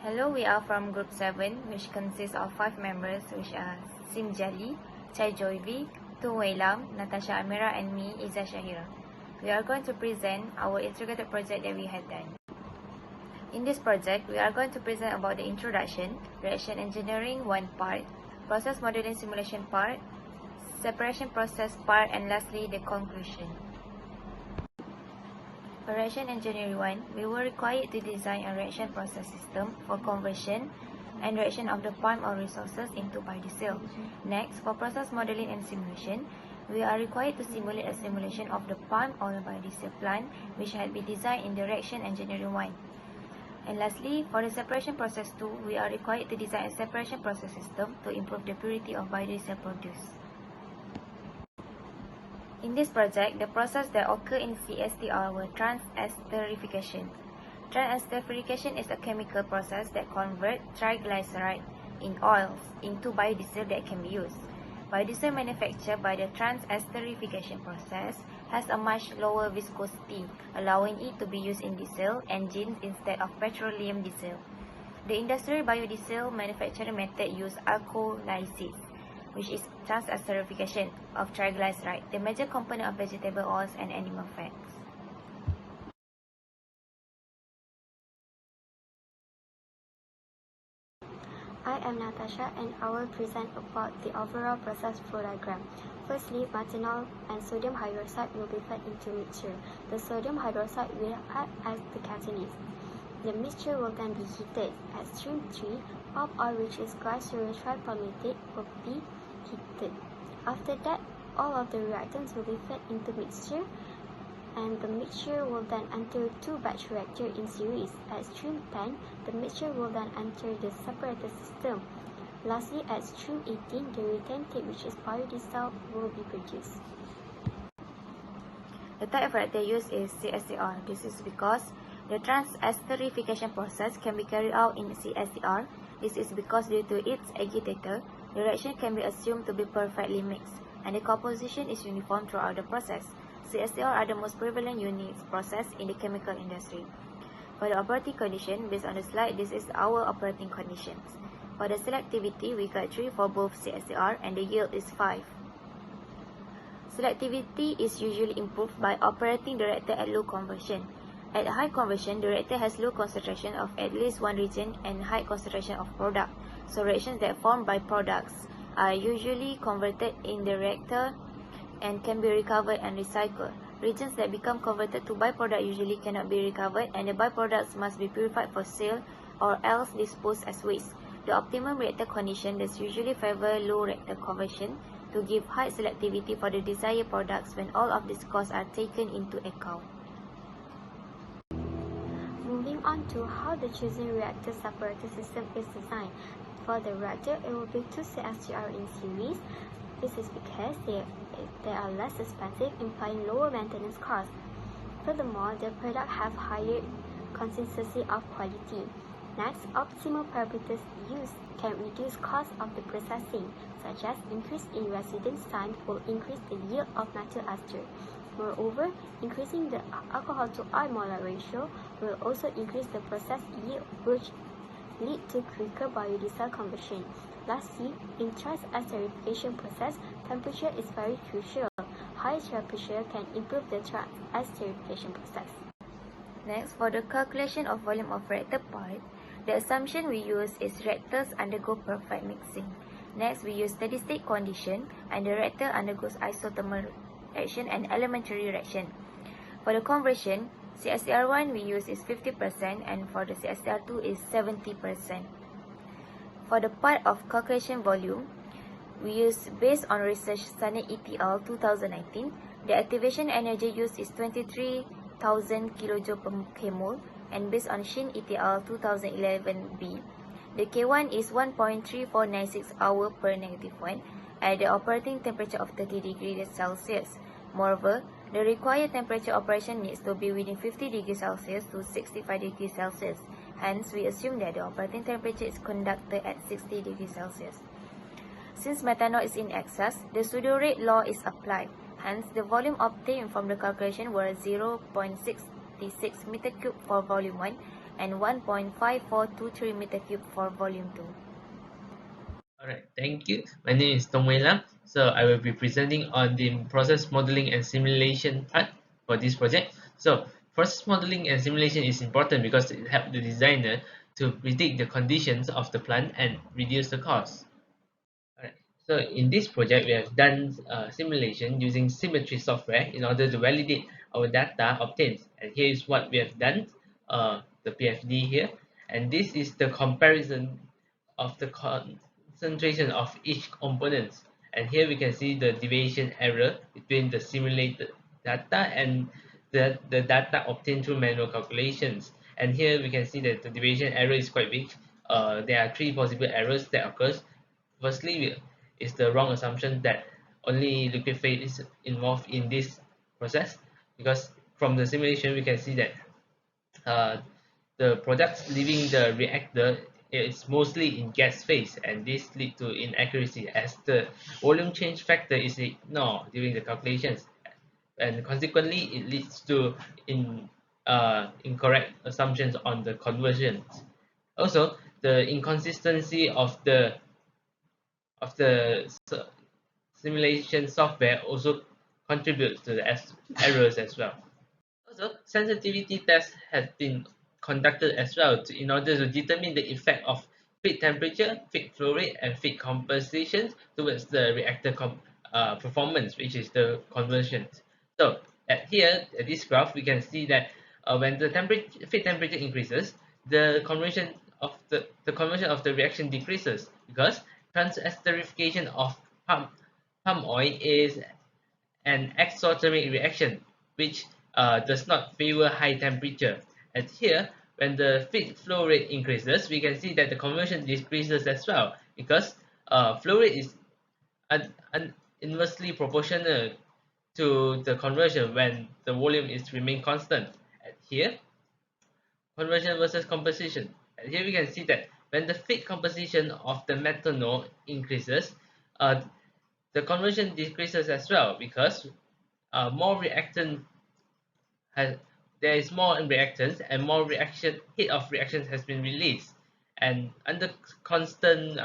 Hello, we are from Group 7, which consists of 5 members, which are Sim Jali, Chai Joyvi, Tu Wei Lam, Natasha Amira, and me, Iza Shahira. We are going to present our integrated project that we had done. In this project, we are going to present about the introduction, reaction engineering 1 part, process modeling simulation part, separation process part, and lastly, the conclusion. For reaction engineering 1, we were required to design a reaction process system for conversion and reaction of the palm oil resources into biodiesel. Next, for process modeling and simulation, we are required to simulate a simulation of the palm oil biodiesel plant which had been designed in the reaction engineering 1. And lastly, for the separation process 2, we are required to design a separation process system to improve the purity of biodiesel produced. In this project, the process that occur in CSTR were trans-esterification. Trans-esterification is a chemical process that converts triglyceride in oils into biodiesel that can be used. Biodiesel manufactured by the trans-esterification process has a much lower viscosity, allowing it to be used in diesel engines instead of petroleum diesel. The industrial biodiesel manufacturing method uses alcoholysis, which is trans-esterification of triglyceride, the major component of vegetable oils and animal fats. I am Natasha and I will present about the overall process flow diagram. Firstly, methanol and sodium hydroxide will be fed into mixture. The sodium hydroxide will act as the catalyst. The mixture will then be heated. At stream 3, palm oil which is glycerol tripalmitate will be heated. After that, all of the reactants will be fed into mixture and the mixture will then enter 2 batch reactors in series. At stream 10, the mixture will then enter the separator system. Lastly, at stream 18, the retentate which is biodiesel will be produced. The type of reactor used is CSTR. This is because the trans-esterification process can be carried out in CSTR. This is because due to its agitator, the reaction can be assumed to be perfectly mixed, and the composition is uniform throughout the process. CSTR are the most prevalent units processed in the chemical industry. For the operating condition, based on the slide, this is our operating conditions. For the selectivity, we got 3 for both CSTR and the yield is 5. Selectivity is usually improved by operating the reactor at low conversion. At high conversion, the reactor has low concentration of at least one reagent and high concentration of product. So reactions that form byproducts are usually converted in the reactor and can be recovered and recycled. Reagents that become converted to byproduct usually cannot be recovered, and the byproducts must be purified for sale or else disposed as waste. The optimum reactor condition does usually favor low reactor conversion to give high selectivity for the desired products when all of these costs are taken into account. Moving on to how the chosen reactor separator system is designed. For the reactor, it will be 2 CSTR in series. This is because they are less expensive, implying lower maintenance costs. Furthermore, the product have higher consistency of quality. Next, optimal parameters used can reduce cost of the processing, such as increase in residence time will increase the yield of methyl ester. Moreover, increasing the alcohol to oil molar ratio will also increase the process yield, which lead to quicker biodiesel conversion. Lastly, in trans-esterification process, temperature is very crucial. High temperature can improve the trans-esterification process. Next, for the calculation of volume of reactor part, the assumption we use is reactors undergo perfect mixing. Next, we use steady state condition and the reactor undergoes isothermal reaction and elementary reaction. For the conversion, CSTR1 we use is 50% and for the CSTR2 is 70%. For the part of calculation volume, we use based on research Sunny ETL 2019, the activation energy used is 23,000 kJ per kmol, and based on Shin ETL 2011b, the K1 is 1.3496 hour per -1 at the operating temperature of 30 degrees Celsius. Moreover, the required temperature operation needs to be within 50 degrees Celsius to 65 degrees Celsius. Hence, we assume that the operating temperature is conducted at 60 degrees Celsius. Since methanol is in excess, the pseudo-rate law is applied. Hence, the volume obtained from the calculation were 0.66 meter cube for volume 1 and 1.5423 meter cube for volume 2. Alright, thank you. My name is Tong Wei Lam. So I will be presenting on the process modeling and simulation part for this project. So process modeling and simulation is important because it helps the designer to predict the conditions of the plant and reduce the cost. Alright, so in this project we have done simulation using symmetry software in order to validate our data obtained. And here is what we have done, the PFD here, and this is the comparison of the concentration of each component. And here we can see the deviation error between the simulated data and the data obtained through manual calculations. And here we can see that the deviation error is quite big. There are three possible errors that occurs. Firstly, is the wrong assumption that only liquid phase is involved in this process, because from the simulation we can see that the products leaving the reactor is mostly in gas phase, and this lead to inaccuracy as the volume change factor is ignored during the calculations, and consequently it leads to incorrect assumptions on the conversions. Also, the inconsistency of the simulation software also contributes to the errors as well. Also, sensitivity tests have been conducted as well in order to determine the effect of feed temperature, feed flow rate, and feed composition towards the reactor performance, which is the conversion. So at this graph, we can see that when the feed temperature increases, the conversion of the reaction decreases, because transesterification of palm oil is an exothermic reaction which does not favor high temperature. And here, when the feed flow rate increases, we can see that the conversion decreases as well, because flow rate is inversely proportional to the conversion when the volume is remain constant. And here, conversion versus composition. And here we can see that when the feed composition of the methanol increases, the conversion decreases as well, because more reactant there is more reactants and more heat of reactions has been released, and under constant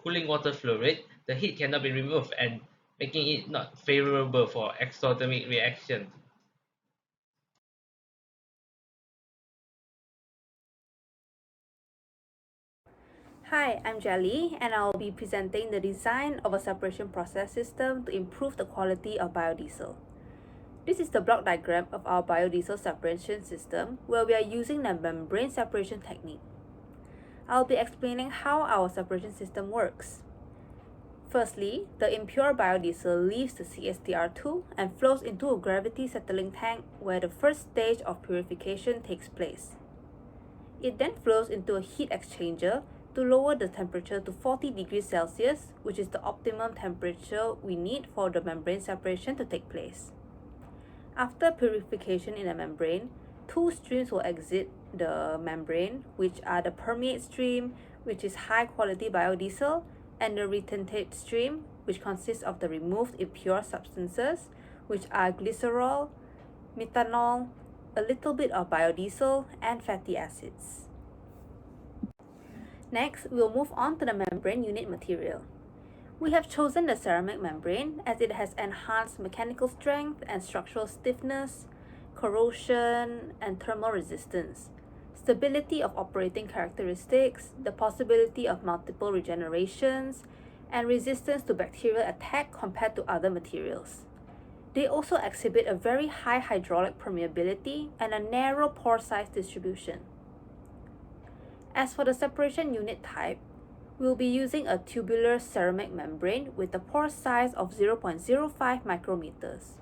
cooling water flow rate, the heat cannot be removed and making it not favorable for exothermic reaction. Hi, I'm Jelly, and I'll be presenting the design of a separation process system to improve the quality of biodiesel. This is the block diagram of our biodiesel separation system, where we are using the membrane separation technique. I'll be explaining how our separation system works. Firstly, the impure biodiesel leaves the CSTR2 and flows into a gravity settling tank where the first stage of purification takes place. It then flows into a heat exchanger to lower the temperature to 40 degrees Celsius, which is the optimum temperature we need for the membrane separation to take place. After purification in a membrane, two streams will exit the membrane, which are the permeate stream, which is high quality biodiesel, and the retentate stream, which consists of the removed impure substances, which are glycerol, methanol, a little bit of biodiesel, and fatty acids. Next, we'll move on to the membrane unit material. We have chosen the ceramic membrane as it has enhanced mechanical strength and structural stiffness, corrosion and thermal resistance, stability of operating characteristics, the possibility of multiple regenerations, and resistance to bacterial attack compared to other materials. They also exhibit a very high hydraulic permeability and a narrow pore size distribution. As for the separation unit type, we'll be using a tubular ceramic membrane with a pore size of 0.05 micrometers.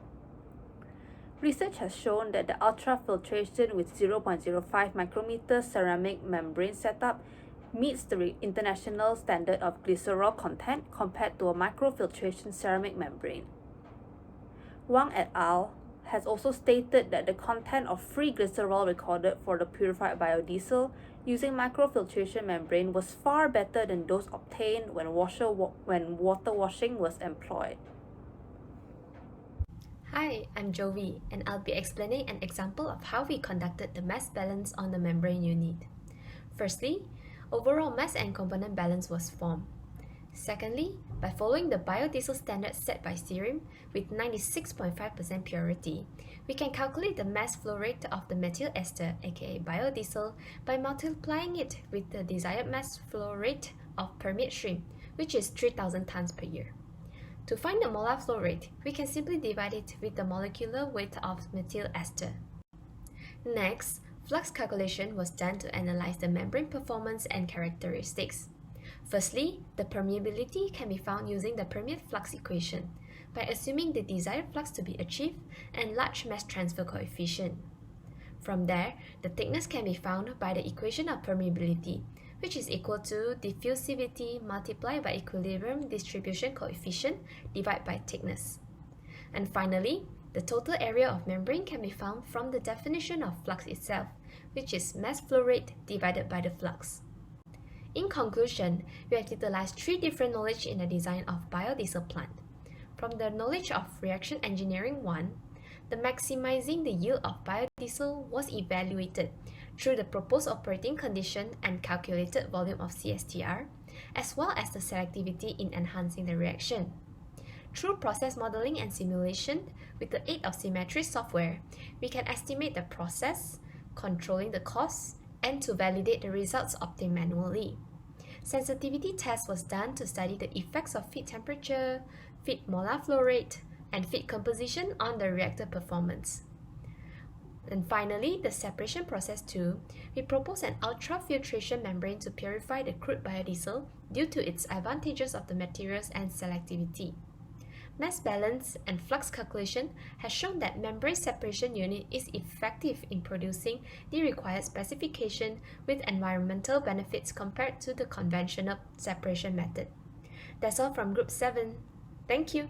Research has shown that the ultrafiltration with 0.05 micrometer ceramic membrane setup meets the international standard of glycerol content compared to a microfiltration ceramic membrane. Wang et al. Has also stated that the content of free glycerol recorded for the purified biodiesel using microfiltration membrane was far better than those obtained when water washing was employed. Hi, I'm Jovi, and I'll be explaining an example of how we conducted the mass balance on the membrane unit. Firstly, overall mass and component balance was formed. Secondly, by following the biodiesel standard set by Cerium with 96.5% purity, we can calculate the mass flow rate of the methyl ester, aka biodiesel, by multiplying it with the desired mass flow rate of permeate stream, which is 3,000 tons per year. To find the molar flow rate, we can simply divide it with the molecular weight of methyl ester. Next, flux calculation was done to analyze the membrane performance and characteristics. Firstly, the permeability can be found using the permeate flux equation by assuming the desired flux to be achieved and large mass transfer coefficient. From there, the thickness can be found by the equation of permeability, which is equal to diffusivity multiplied by equilibrium distribution coefficient divided by thickness. And finally, the total area of membrane can be found from the definition of flux itself, which is mass flow rate divided by the flux. In conclusion, we have utilized three different knowledge in the design of biodiesel plant. From the knowledge of reaction engineering 1, the maximizing the yield of biodiesel was evaluated through the proposed operating condition and calculated volume of CSTR, as well as the selectivity in enhancing the reaction. Through process modeling and simulation, with the aid of Symmetry software, we can estimate the process, controlling the costs, and to validate the results obtained manually. Sensitivity test was done to study the effects of feed temperature, feed molar flow rate, and feed composition on the reactor performance. And finally, the separation process 2, we propose an ultrafiltration membrane to purify the crude biodiesel due to its advantages of the materials and selectivity. Mass balance and flux calculation has shown that membrane separation unit is effective in producing the required specification with environmental benefits compared to the conventional separation method. That's all from Group 7. Thank you.